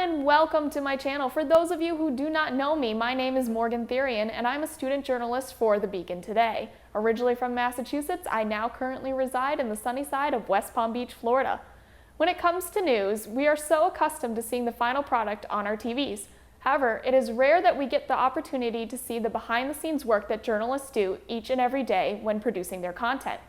and welcome to my channel. For those of you who do not know me, my name is Morgan Therian and I'm a student journalist for The Beacon Today. Originally from Massachusetts, I now currently reside in the sunny side of West Palm Beach, Florida. When it comes to news, we are so accustomed to seeing the final product on our TVs. However, it is rare that we get the opportunity to see the behind-the-scenes work that journalists do each and every day when producing their content.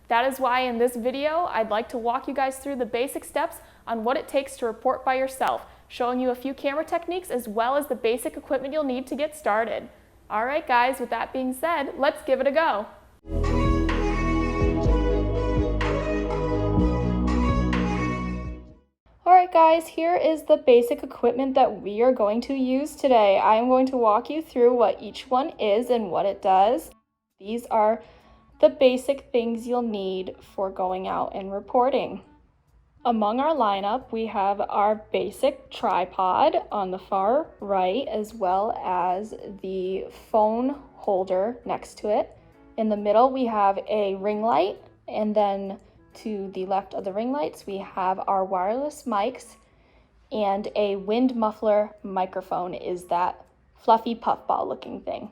That is why in this video, I'd like to walk you guys through the basic steps on what it takes to report by yourself, showing you a few camera techniques as well as the basic equipment you'll need to get started. All right guys, with that being said, let's give it a go. Alright guys, here is the basic equipment that we are going to use today. I am going to walk you through what each one is and what it does. These are the basic things you'll need for going out and reporting. Among our lineup, we have our basic tripod on the far right, as well as the phone holder next to it. In the middle, we have a ring light, and then to the left of the ring lights, we have our wireless mics, and a wind muffler microphone is that fluffy puffball looking thing.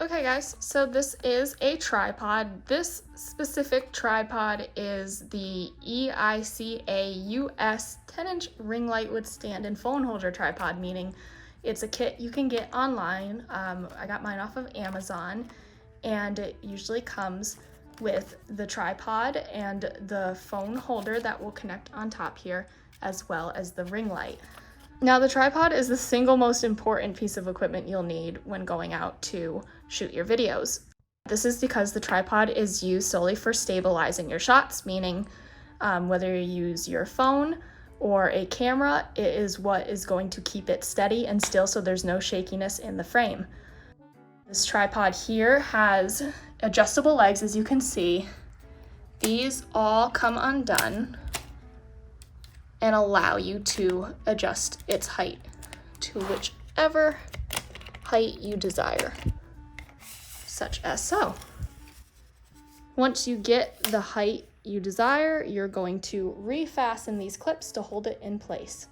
Okay guys, so this is a tripod. This specific tripod is the EICA US 10-inch ring light with stand and phone holder tripod, meaning it's a kit you can get online. I got mine off of Amazon, and it usually comes with the tripod and the phone holder that will connect on top here, as well as the ring light. Now the tripod is the single most important piece of equipment you'll need when going out to shoot your videos. This is because the tripod is used solely for stabilizing your shots, meaning whether you use your phone or a camera, it is what is going to keep it steady and still so there's no shakiness in the frame. This tripod here has adjustable legs, as you can see. These all come undone and allow you to adjust its height to whichever height you desire, such as so. Once you get the height you desire, you're going to refasten these clips to hold it in place.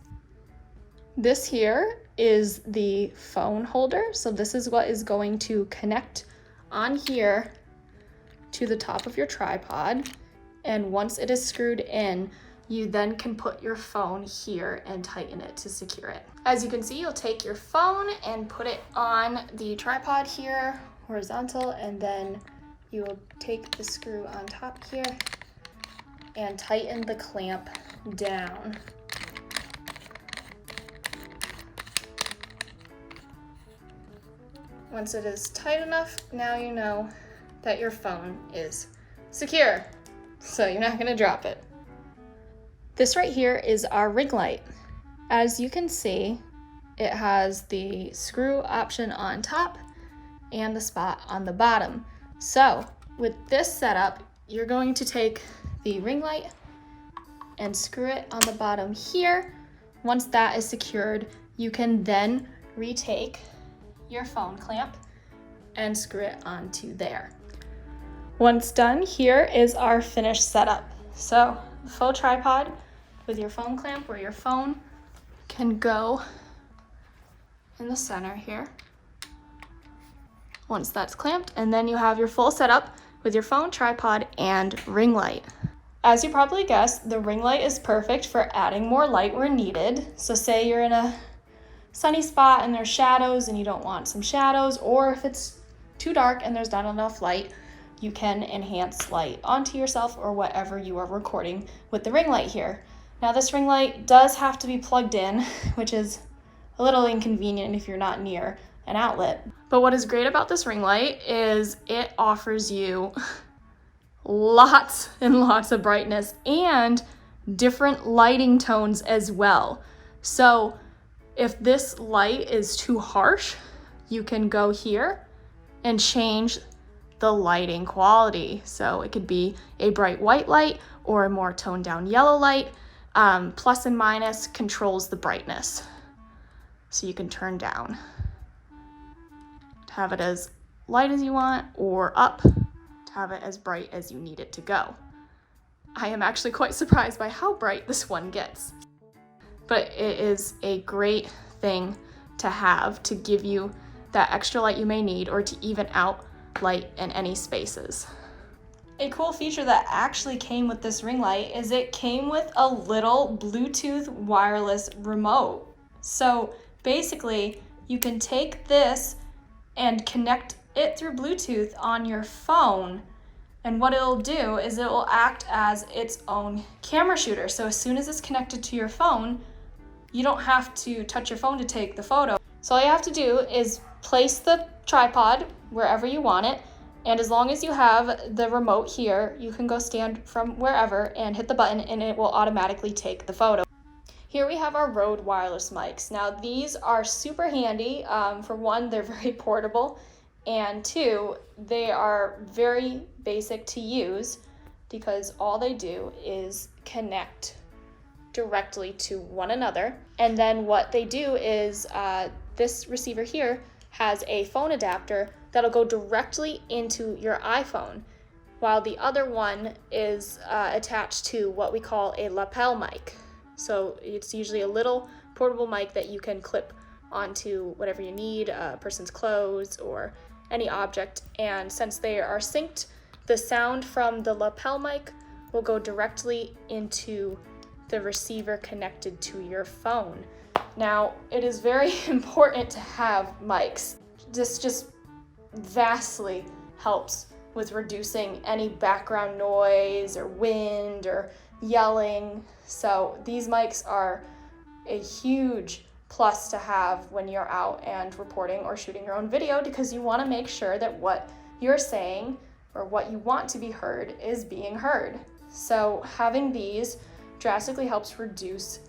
This here is the phone holder, so this is what is going to connect on here to the top of your tripod, and once it is screwed in, you then can put your phone here and tighten it to secure it. As you can see, you'll take your phone and put it on the tripod here, horizontal, and then you will take the screw on top here and tighten the clamp down. Once it is tight enough, now you know that your phone is secure, so you're not gonna drop it. This right here is our ring light. As you can see, it has the screw option on top and the spot on the bottom. So with this setup, you're going to take the ring light and screw it on the bottom here. Once that is secured, you can then retake your phone clamp and screw it onto there. Once done, here is our finished setup. So the faux tripod with your phone clamp, where your phone can go in the center here. Once that's clamped, and then you have your full setup with your phone, tripod, and ring light. As you probably guessed, the ring light is perfect for adding more light where needed. So say you're in a sunny spot and there's shadows and you don't want some shadows, or if it's too dark and there's not enough light, you can enhance light onto yourself or whatever you are recording with the ring light here. Now this ring light does have to be plugged in, which is a little inconvenient if you're not near an outlet. But what is great about this ring light is it offers you lots and lots of brightness and different lighting tones as well. So if this light is too harsh, you can go here and change the lighting quality. So it could be a bright white light or a more toned down yellow light. Plus and minus controls the brightness. So you can turn down to have it as light as you want, or up to have it as bright as you need it to go. I am actually quite surprised by how bright this one gets. but it is a great thing to have to give you that extra light you may need or to even out light in any spaces. A cool feature that actually came with this ring light is it came with a little Bluetooth wireless remote. So basically, you can take this and connect it through Bluetooth on your phone, and what it'll do is it will act as its own camera shooter. So as soon as it's connected to your phone, you don't have to touch your phone to take the photo. So all you have to do is place the tripod wherever you want it, and as long as you have the remote here, you can go stand from wherever and hit the button and it will automatically take the photo. Here we have our Rode wireless mics. Now these are super handy. For one, they're very portable, and two, they are very basic to use because all they do is connect directly to one another. And then what they do is this receiver here has a phone adapter that'll go directly into your iPhone, while the other one is attached to what we call a lapel mic. So it's usually a little portable mic that you can clip onto whatever you need, a person's clothes or any object. And since they are synced, the sound from the lapel mic will go directly into the receiver connected to your phone. Now, it is very important to have mics. This just vastly helps with reducing any background noise or wind or yelling. So these mics are a huge plus to have when you're out and reporting or shooting your own video, because you want to make sure that what you're saying or what you want to be heard is being heard. So having these drastically helps reduce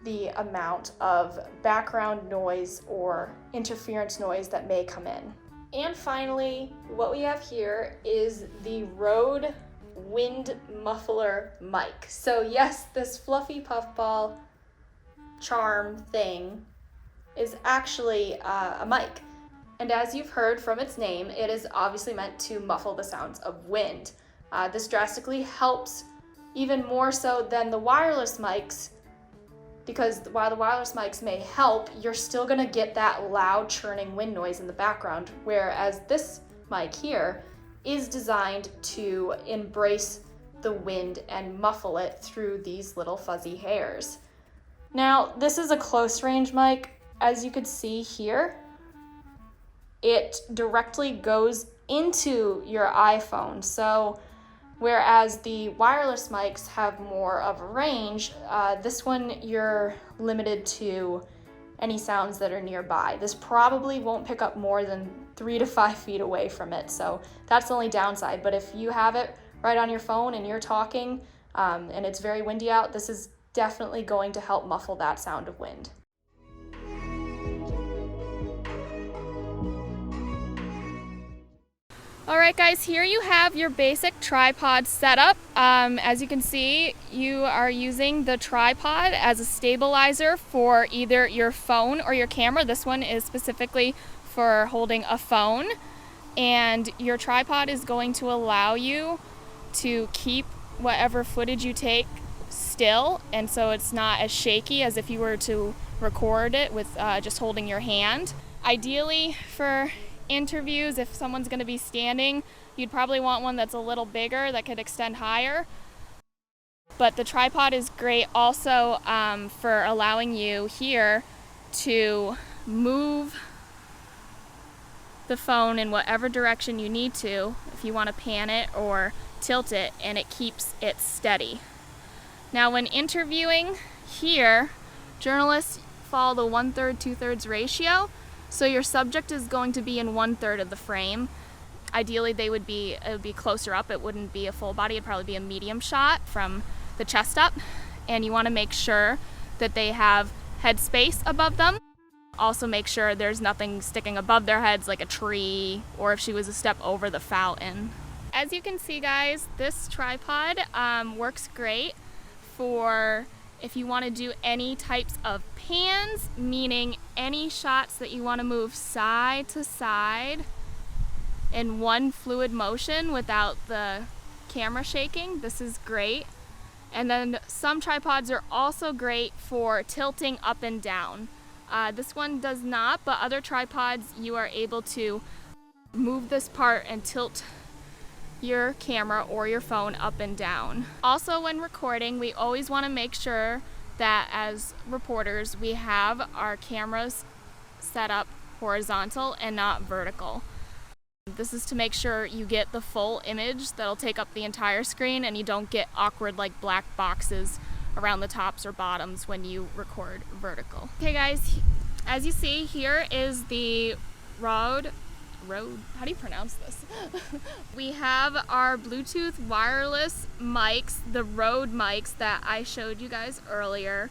the amount of background noise or interference noise that may come in. And finally, what we have here is the Rode wind muffler mic. So yes, this fluffy puffball charm thing is actually a mic. And as you've heard from its name, it is obviously meant to muffle the sounds of wind. This drastically helps even more so than the wireless mics, because while the wireless mics may help, you're still gonna get that loud churning wind noise in the background, whereas this mic here is designed to embrace the wind and muffle it through these little fuzzy hairs. Now, this is a close range mic. As you could see here, it directly goes into your iPhone. So whereas the wireless mics have more of a range, this one you're limited to any sounds that are nearby. This probably won't pick up more than 3 to 5 feet away from it, so that's the only downside. But if you have it right on your phone and you're talking and it's very windy out, this is definitely going to help muffle that sound of wind. Alright guys, here you have your basic tripod setup. As you can see, you are using the tripod as a stabilizer for either your phone or your camera. This one is specifically for holding a phone, and your tripod is going to allow you to keep whatever footage you take still, and so it's not as shaky as if you were to record it with just holding your hand. Ideally, for interviews, if someone's going to be standing, you'd probably want one that's a little bigger that could extend higher. But the tripod is great also for allowing you here to move the phone in whatever direction you need to, if you want to pan it or tilt it, and it keeps it steady. Now when interviewing here, journalists follow the 1/3, 2/3 ratio. So your subject is going to be in 1/3 of the frame. Ideally, it would be closer up. It wouldn't be a full body. It'd probably be a medium shot from the chest up. And you want to make sure that they have head space above them. Also make sure there's nothing sticking above their heads like a tree, or if she was a step over the fountain. As you can see, guys, this tripod works great for if you want to do any types of pans, meaning any shots that you want to move side to side in one fluid motion without the camera shaking. This is great. And then some tripods are also great for tilting up and down. This one does not, but other tripods you are able to move this part and tilt your camera or your phone up and down. Also, when recording, we always want to make sure that as reporters we have our cameras set up horizontal and not vertical. This is to make sure you get the full image that'll take up the entire screen and you don't get awkward like black boxes around the tops or bottoms when you record vertical. Okay guys, as you see, here is the Rode, how do you pronounce this? We have our Bluetooth wireless mics, the Rode mics that I showed you guys earlier.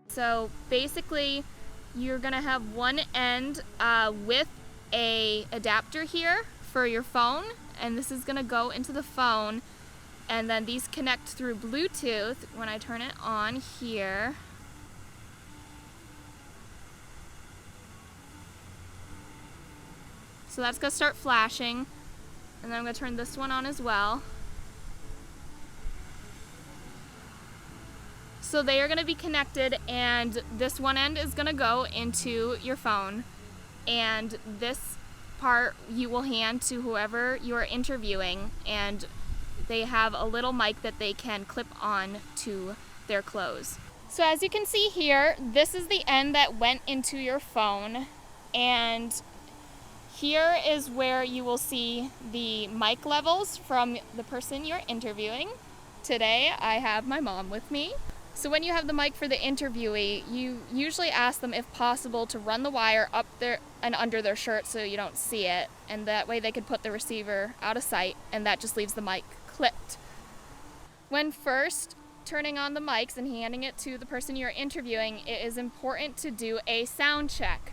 So basically, you're gonna have one end with a adapter here for your phone, and this is gonna go into the phone, and then these connect through Bluetooth when I turn it on here. So that's gonna start flashing, and then I'm gonna turn this one on as well. So they are gonna be connected, and this one end is gonna go into your phone, and this part you will hand to whoever you are interviewing, and they have a little mic that they can clip on to their clothes. So as you can see here, this is the end that went into your phone, and here is where you will see the mic levels from the person you're interviewing. Today I have my mom with me. So when you have the mic for the interviewee, you usually ask them if possible to run the wire up there and under their shirt so you don't see it, and that way they could put the receiver out of sight, and that just leaves the mic clipped. When first turning on the mics and handing it to the person you're interviewing, it is important to do a sound check.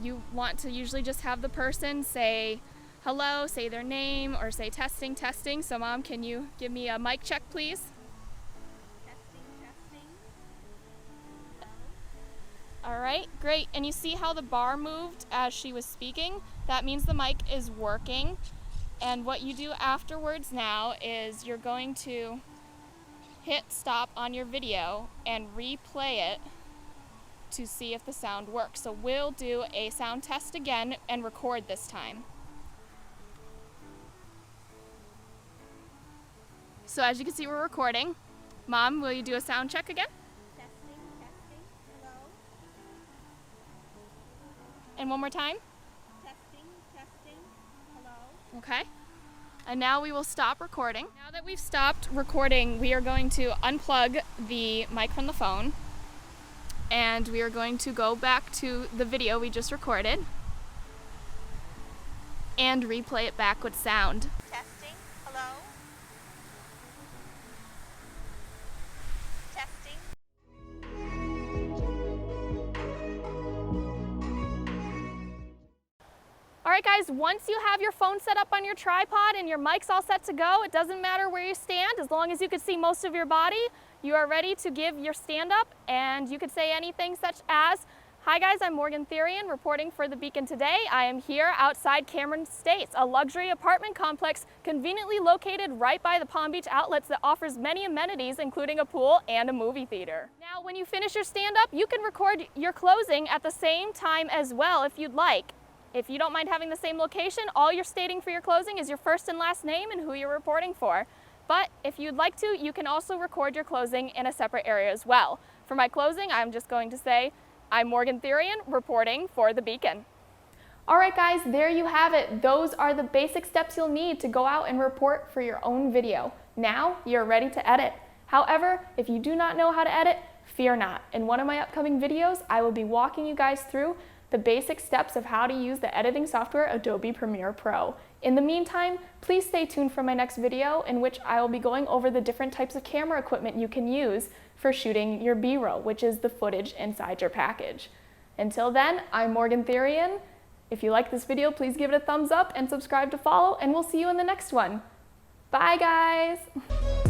You want to usually just have the person say hello, say their name, or say testing, testing. So Mom, can you give me a mic check, please? All right, great. And you see how the bar moved as she was speaking? That means the mic is working. And what you do afterwards now is you're going to hit stop on your video and replay it to see if the sound works. So we'll do a sound test again and record this time. So as you can see, we're recording. Mom, will you do a sound check again? And one more time. Testing, hello. Okay. And now we will stop recording. Now that we've stopped recording, we are going to unplug the mic from the phone, and we are going to go back to the video we just recorded and replay it back with sound. Testing, hello. Testing. All right guys, once you have your phone set up on your tripod and your mic's all set to go, it doesn't matter where you stand, as long as you can see most of your body, you are ready to give your stand up, and you could say anything such as, "Hi guys, I'm Morgan Therian reporting for The Beacon today. I am here outside Cameron Estates, a luxury apartment complex conveniently located right by the Palm Beach Outlets that offers many amenities, including a pool and a movie theater." Now, when you finish your stand up, you can record your closing at the same time as well if you'd like. If you don't mind having the same location, all you're stating for your closing is your first and last name and who you're reporting for. But if you'd like to, you can also record your closing in a separate area as well. For my closing, I'm just going to say, "I'm Morgan Therian reporting for The Beacon." All right guys, there you have it. Those are the basic steps you'll need to go out and report for your own video. Now you're ready to edit. However, if you do not know how to edit, fear not. In one of my upcoming videos, I will be walking you guys through the basic steps of how to use the editing software Adobe Premiere Pro. In the meantime, please stay tuned for my next video, in which I will be going over the different types of camera equipment you can use for shooting your B-roll, which is the footage inside your package. Until then, I'm Morgan Therian. If you like this video, please give it a thumbs up and subscribe to follow, and we'll see you in the next one. Bye guys!